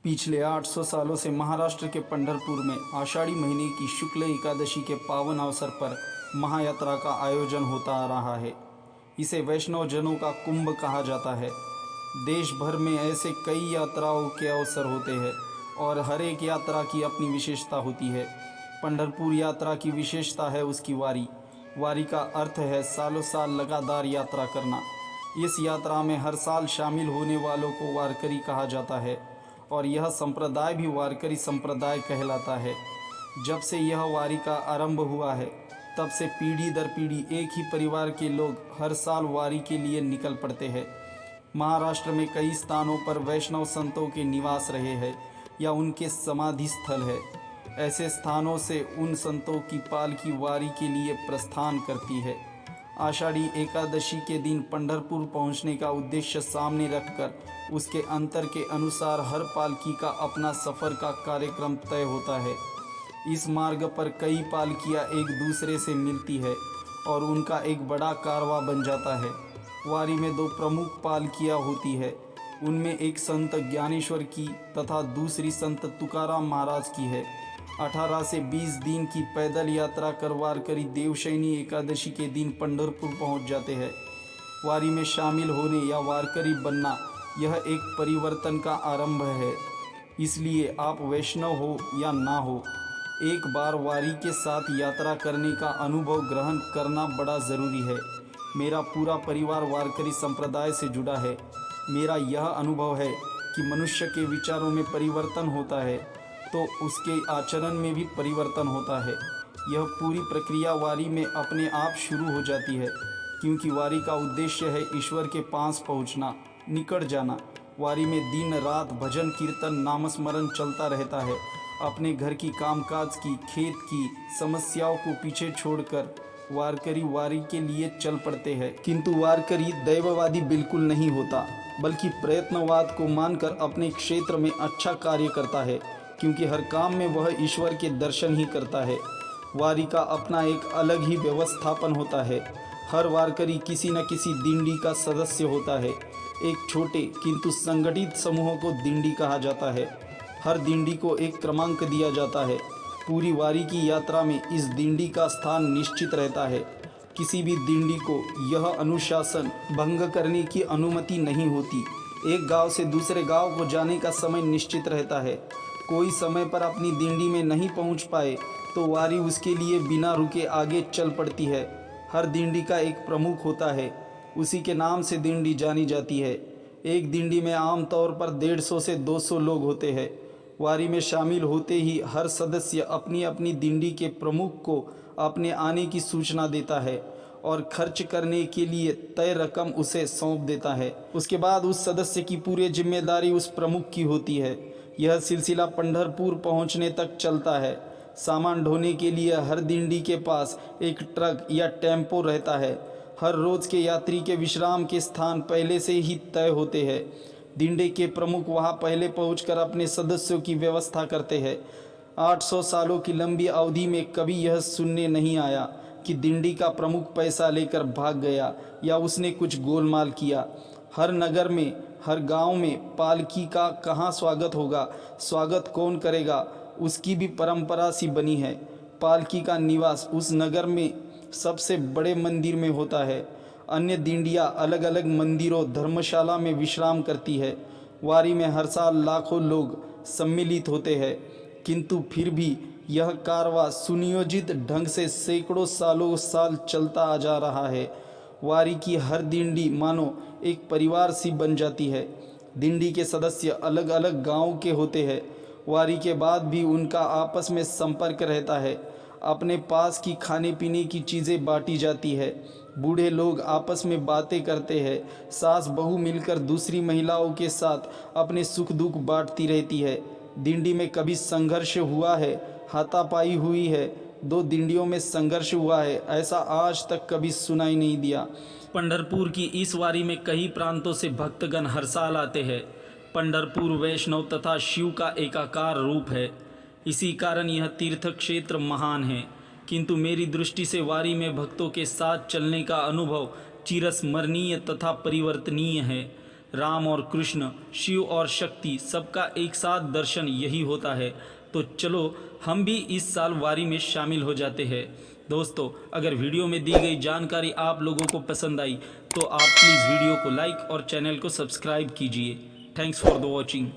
पिछले 800 सालों से महाराष्ट्र के पंढरपुर में आषाढ़ी महीने की शुक्ल एकादशी के पावन अवसर पर महायात्रा का आयोजन होता आ रहा है। इसे वैष्णव जनों का कुंभ कहा जाता है। देश भर में ऐसे कई यात्राओं के अवसर होते हैं और हर एक यात्रा की अपनी विशेषता होती है। पंढरपुर यात्रा की विशेषता है उसकी वारी। वारी का अर्थ है सालों साल लगातार यात्रा करना। इस यात्रा में हर साल शामिल होने वालों को वारकरी कहा जाता है और यह संप्रदाय भी वारकरी संप्रदाय कहलाता है। जब से यह वारी का आरंभ हुआ है तब से पीढ़ी दर पीढ़ी एक ही परिवार के लोग हर साल वारी के लिए निकल पड़ते हैं। महाराष्ट्र में कई स्थानों पर वैष्णव संतों के निवास रहे हैं या उनके समाधि स्थल है। ऐसे स्थानों से उन संतों की पालकी वारी के लिए प्रस्थान करती है। आषाढ़ी एकादशी के दिन पंढरपुर पहुंचने का उद्देश्य सामने रखकर उसके अंतर के अनुसार हर पालकी का अपना सफ़र का कार्यक्रम तय होता है। इस मार्ग पर कई पालकियां एक दूसरे से मिलती है और उनका एक बड़ा कारवां बन जाता है। वारी में दो प्रमुख पालकियां होती है। उनमें एक संत ज्ञानेश्वर की तथा दूसरी संत तुकाराम महाराज की है। 18 से 20 दिन की पैदल यात्रा कर वारकरी देवशयनी एकादशी के दिन पंढरपुर पहुंच जाते हैं। वारी में शामिल होने या वारकरी बनना यह एक परिवर्तन का आरंभ है। इसलिए आप वैष्णव हो या ना हो, एक बार वारी के साथ यात्रा करने का अनुभव ग्रहण करना बड़ा ज़रूरी है। मेरा पूरा परिवार वारकरी संप्रदाय से जुड़ा है। मेरा यह अनुभव है कि मनुष्य के विचारों में परिवर्तन होता है तो उसके आचरण में भी परिवर्तन होता है। यह पूरी प्रक्रिया वारी में अपने आप शुरू हो जाती है, क्योंकि वारी का उद्देश्य है ईश्वर के पास पहुंचना, निकट जाना। वारी में दिन रात भजन कीर्तन नामस्मरण चलता रहता है। अपने घर की कामकाज की, खेत की समस्याओं को पीछे छोड़कर वारकरी वारी के लिए चल पड़ते हैं। किंतु वारकरी दैववादी बिल्कुल नहीं होता, बल्कि प्रयत्नवाद को मानकर अपने क्षेत्र में अच्छा कार्य करता है, क्योंकि हर काम में वह ईश्वर के दर्शन ही करता है। वारी का अपना एक अलग ही व्यवस्थापन होता है। हर वारकरी किसी न किसी दिंडी का सदस्य होता है। एक छोटे किंतु संगठित समूह को दिंडी कहा जाता है। हर दिंडी को एक क्रमांक दिया जाता है। पूरी वारी की यात्रा में इस दिंडी का स्थान निश्चित रहता है। किसी भी दिंडी को यह अनुशासन भंग करने की अनुमति नहीं होती। एक गांव से दूसरे गांव को जाने का समय निश्चित रहता है। कोई समय पर अपनी दिंडी में नहीं पहुंच पाए तो वारी उसके लिए बिना रुके आगे चल पड़ती है। हर दिंडी का एक प्रमुख होता है, उसी के नाम से दिंडी जानी जाती है। एक दिंडी में आमतौर पर 150 से 200 लोग होते हैं। वारी में शामिल होते ही हर सदस्य अपनी अपनी दिंडी के प्रमुख को अपने आने की सूचना देता है और खर्च करने के लिए तय रकम उसे सौंप देता है। उसके बाद उस सदस्य की पूरी जिम्मेदारी उस प्रमुख की होती है। यह सिलसिला पंढरपुर पहुंचने तक चलता है। सामान ढोने के लिए हर दिंडी के पास एक ट्रक या टेम्पो रहता है। हर रोज़ के यात्री के विश्राम के स्थान पहले से ही तय होते हैं। दिंडे के प्रमुख वहां पहले पहुंचकर अपने सदस्यों की व्यवस्था करते हैं। 800 सालों की लंबी अवधि में कभी यह सुनने नहीं आया कि दिंडी का प्रमुख पैसा लेकर भाग गया या उसने कुछ गोलमाल किया। हर नगर में, हर गांव में पालकी का कहाँ स्वागत होगा, स्वागत कौन करेगा, उसकी भी परंपरा सी बनी है। पालकी का निवास उस नगर में सबसे बड़े मंदिर में होता है। अन्य दिंडियाँ अलग अलग मंदिरों धर्मशाला में विश्राम करती है। वारी में हर साल लाखों लोग सम्मिलित होते हैं, किंतु फिर भी यह कारवां सुनियोजित ढंग से सैकड़ों सालों साल चलता आ जा रहा है। वारी की हर दिंडी मानो एक परिवार सी बन जाती है। दिंडी के सदस्य अलग अलग गांव के होते हैं। वारी के बाद भी उनका आपस में संपर्क रहता है। अपने पास की खाने पीने की चीज़ें बांटी जाती है। बूढ़े लोग आपस में बातें करते हैं। सास बहू मिलकर दूसरी महिलाओं के साथ अपने सुख दुख बांटती रहती है। दिंडी में कभी संघर्ष हुआ है, हाथापाई हुई है, दो दिंडियों में संघर्ष हुआ है, ऐसा आज तक कभी सुनाई नहीं दिया। पंढरपुर की इस वारी में कई प्रांतों से भक्तगण हर साल आते हैं। पंढरपुर वैष्णव तथा शिव का एकाकार रूप है। इसी कारण यह तीर्थ क्षेत्र महान है। किंतु मेरी दृष्टि से वारी में भक्तों के साथ चलने का अनुभव चिरस्मरणीय तथा परिवर्तनीय है। राम और कृष्ण, शिव और शक्ति, सबका एक साथ दर्शन यही होता है। तो चलो हम भी इस साल वारी में शामिल हो जाते हैं। दोस्तों, अगर वीडियो में दी गई जानकारी आप लोगों को पसंद आई तो आप प्लीज़ वीडियो को लाइक और चैनल को सब्सक्राइब कीजिए। Thanks for the watching.